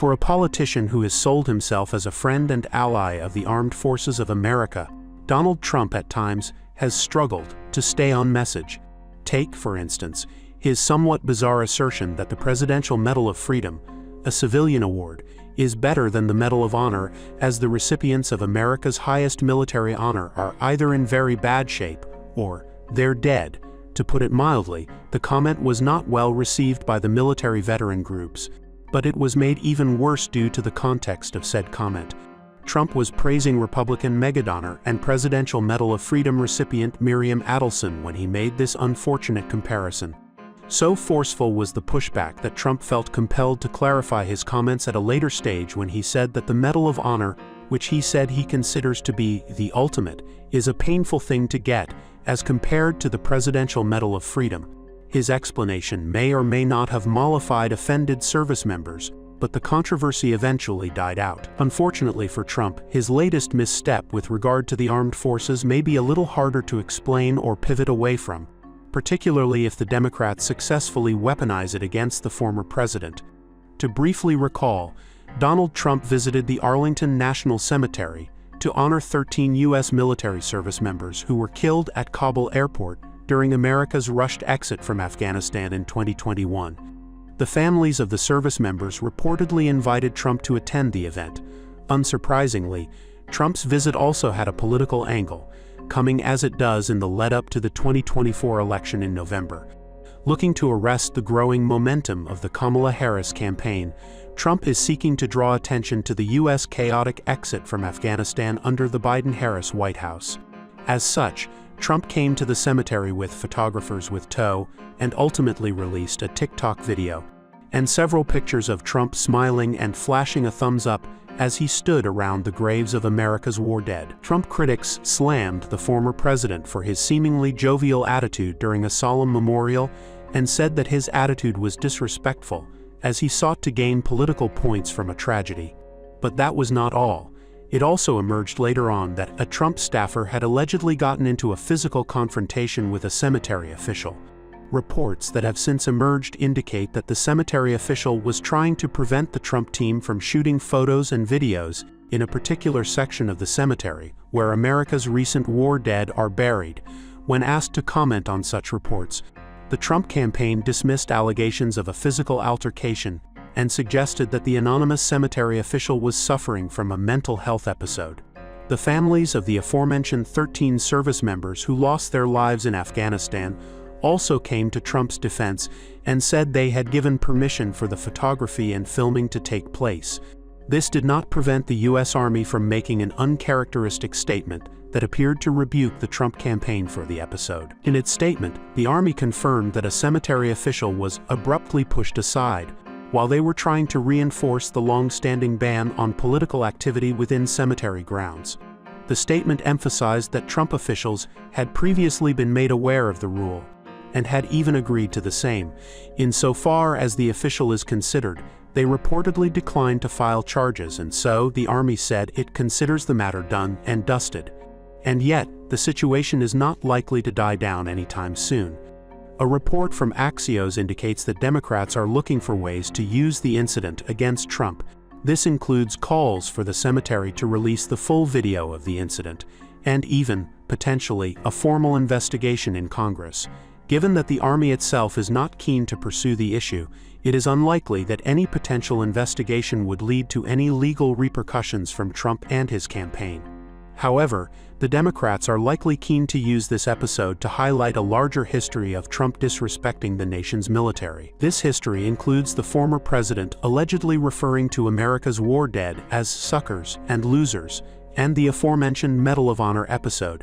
For a politician who has sold himself as a friend and ally of the armed forces of America, Donald Trump at times has struggled to stay on message. Take, for instance, his somewhat bizarre assertion that the Presidential Medal of Freedom, a civilian award, is better than the Medal of Honor, as the recipients of America's highest military honor are either in very bad shape or they're dead. To put it mildly, the comment was not well received by the military veteran groups, but it was made even worse due to the context of said comment. Trump was praising Republican megadonor and Presidential Medal of Freedom recipient Miriam Adelson when he made this unfortunate comparison. So forceful was the pushback that Trump felt compelled to clarify his comments at a later stage when he said that the Medal of Honor, which he said he considers to be the ultimate, is a painful thing to get, as compared to the Presidential Medal of Freedom. His explanation may or may not have mollified offended service members, but the controversy eventually died out. Unfortunately for Trump, his latest misstep with regard to the armed forces may be a little harder to explain or pivot away from, particularly if the Democrats successfully weaponize it against the former president. To briefly recall, Donald Trump visited the Arlington National Cemetery to honor 13 U.S. military service members who were killed at Kabul airport during America's rushed exit from Afghanistan in 2021. The families of the service members reportedly invited Trump to attend the event. Unsurprisingly, Trump's visit also had a political angle, coming as it does in the lead-up to the 2024 election in November. Looking to arrest the growing momentum of the Kamala Harris campaign, Trump is seeking to draw attention to the U.S. chaotic exit from Afghanistan under the Biden-Harris White House. As such, Trump came to the cemetery with photographers with tow and ultimately released a TikTok video and several pictures of Trump smiling and flashing a thumbs up as he stood around the graves of America's war dead. Trump critics slammed the former president for his seemingly jovial attitude during a solemn memorial and said that his attitude was disrespectful as he sought to gain political points from a tragedy. But that was not all. It also emerged later on that a Trump staffer had allegedly gotten into a physical confrontation with a cemetery official. Reports that have since emerged indicate that the cemetery official was trying to prevent the Trump team from shooting photos and videos in a particular section of the cemetery where America's recent war dead are buried. When asked to comment on such reports, the Trump campaign dismissed allegations of a physical altercation and suggested that the anonymous cemetery official was suffering from a mental health episode. The families of the aforementioned 13 service members who lost their lives in Afghanistan also came to Trump's defense and said they had given permission for the photography and filming to take place. This did not prevent the U.S. Army from making an uncharacteristic statement that appeared to rebuke the Trump campaign for the episode. In its statement, the Army confirmed that a cemetery official was abruptly pushed aside while they were trying to reinforce the long-standing ban on political activity within cemetery grounds. The statement emphasized that Trump officials had previously been made aware of the rule and had even agreed to the same. Insofar as the official is considered, they reportedly declined to file charges, and so the Army said it considers the matter done and dusted. And yet, the situation is not likely to die down anytime soon. A report from Axios indicates that Democrats are looking for ways to use the incident against Trump. This includes calls for the cemetery to release the full video of the incident, and even, potentially, a formal investigation in Congress. Given that the Army itself is not keen to pursue the issue, it is unlikely that any potential investigation would lead to any legal repercussions from Trump and his campaign. However, the Democrats are likely keen to use this episode to highlight a larger history of Trump disrespecting the nation's military. This history includes the former president allegedly referring to America's war dead as suckers and losers, and the aforementioned Medal of Honor episode.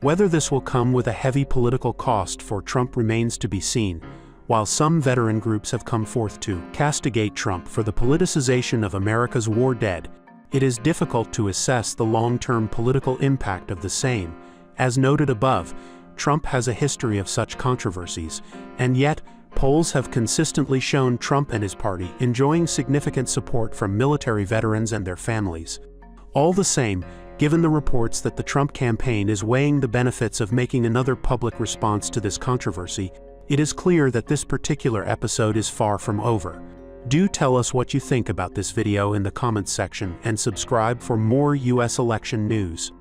Whether this will come with a heavy political cost for Trump remains to be seen, while some veteran groups have come forth to castigate Trump for the politicization of America's war dead. It is difficult to assess the long-term political impact of the same. As noted above, Trump has a history of such controversies, and yet, polls have consistently shown Trump and his party enjoying significant support from military veterans and their families. All the same, given the reports that the Trump campaign is weighing the benefits of making another public response to this controversy, it is clear that this particular episode is far from over. Do tell us what you think about this video in the comments section and subscribe for more US election news.